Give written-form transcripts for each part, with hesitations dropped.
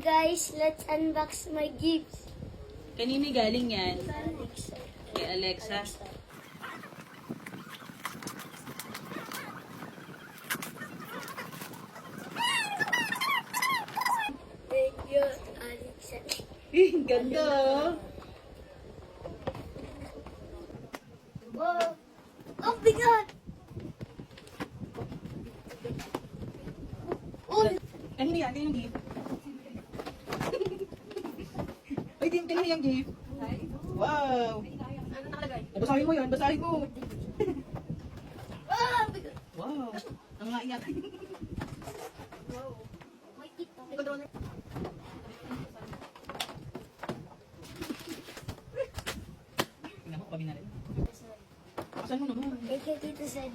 guys, let's unbox my gifts. Kanino galing yan? Alexa. Kay Alexa. Thank you, Alexa. Ganda oh. Wow. Oh my God! Oh, Kanino yan? Kanino yung gift? Ay, Tim, kanino yung gift? Wow! ano nakalagay? Basahin mo yan, basahin mo. Oh my God! Wow! Ang nga iyak. Wow. May tito. Tingnan mo, kami na rin. Basahin mo naman. Thank you, Tito San.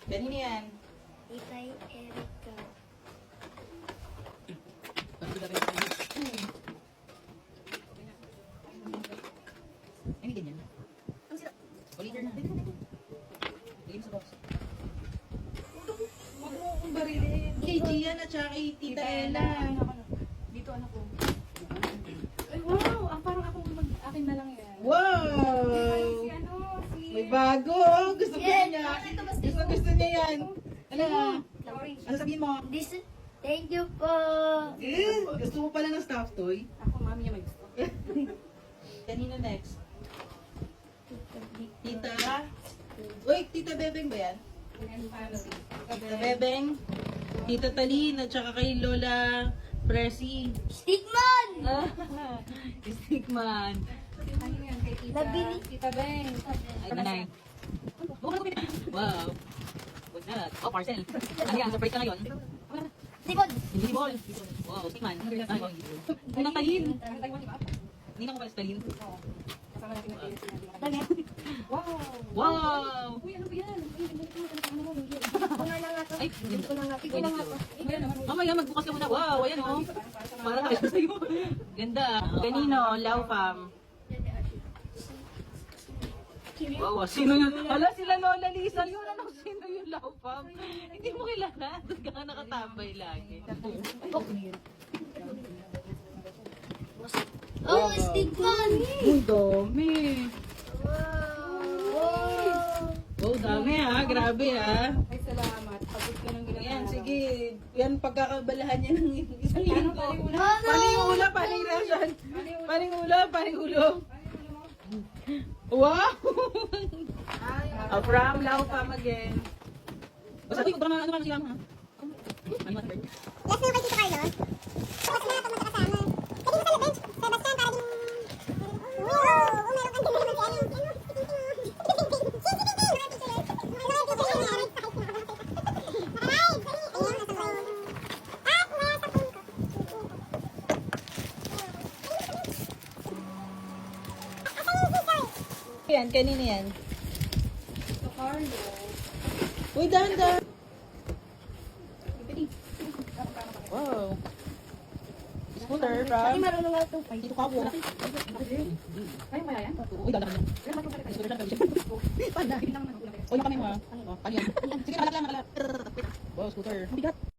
Kanino yan? Itay Erica. Ay, ganyan. Ulitin na. Lagyan sa box. Huwag mo akong barilin. Kay Gian at saka kay Tita Ella. Dito anak ko. Ay wow! Ang parang ako akin na lang yan. Wow! Si ano? Si... May bago! Gusto ko niya. Gusto niya yan. Ano? Orange. Ano sabihin mo? This, thank you po. Gusto mo pala ng stuffed toy? Ako mami niya may gusto. Kanina next? Tita Vic. Tita? Uy, Tita Bebeng ba yan? And family. Tita Bebeng, Tita Talin, at saka kay Lola Presi. Stickman! Stickman. Ano yan kay Tita? Nabili. Tita Beng. Ay, nanay. Wow. Good na. Oh, parcel. Ano yan? Surprise ka ngayon? Tikod. Invisible. Wow, Stickman. Ay, unang Talin. Ang Taiwan, di ba? Hindi na ko pala sa Talin. Oo. Kasama natin ang Taiwan. Dami. Wow! Wow! Uy, ano ba yan? Uy, ano mo? Bunga na nga to. Ay, Tignan ko na nga. Tignan na nga to. Ayan naman. mamaya magbukas ka muna. Wow, ayan oh. Para tayo sa'yo. Ganda. Kanino? Lao Fam. Wow, sino yun? Hala, sila Lola Lisa. Yun, ano, sino yung Lao Fam? Hindi mo kilala. Doon ka nakatambay lagi. Oh, stickman! Uy, dami. Wow! Wow, dami ha. Grabe ha. Ay, salamat. Pagod ka ng ginagawa. Ayan, sige. Yan, pagkakabalahan niya ng isang linggo. Ano? Paning ula, paning rasyon. Paning ula, paning ulo. Wow! From Lao Fam again. Basta ko baka ano ka siya ha? Ano ba? Last na ba dito kayo? Tapos na ito magkakasama. Kasi mo sa bench, Sebastian, para din... Wow! Meron kang tingnan naman si ano. Yan, kanina yan. So, Carlo. Uy, dahan. Wow. Scooter Ay, from... marunong nga itong Dito ka po. Ay, maya yan? Uy, dahan. Scooter siya. Panda. Uy, nakamay mo ha. Ano yan? Sige, nakalat lang, nakalat. Wow, scooter. Mabigat.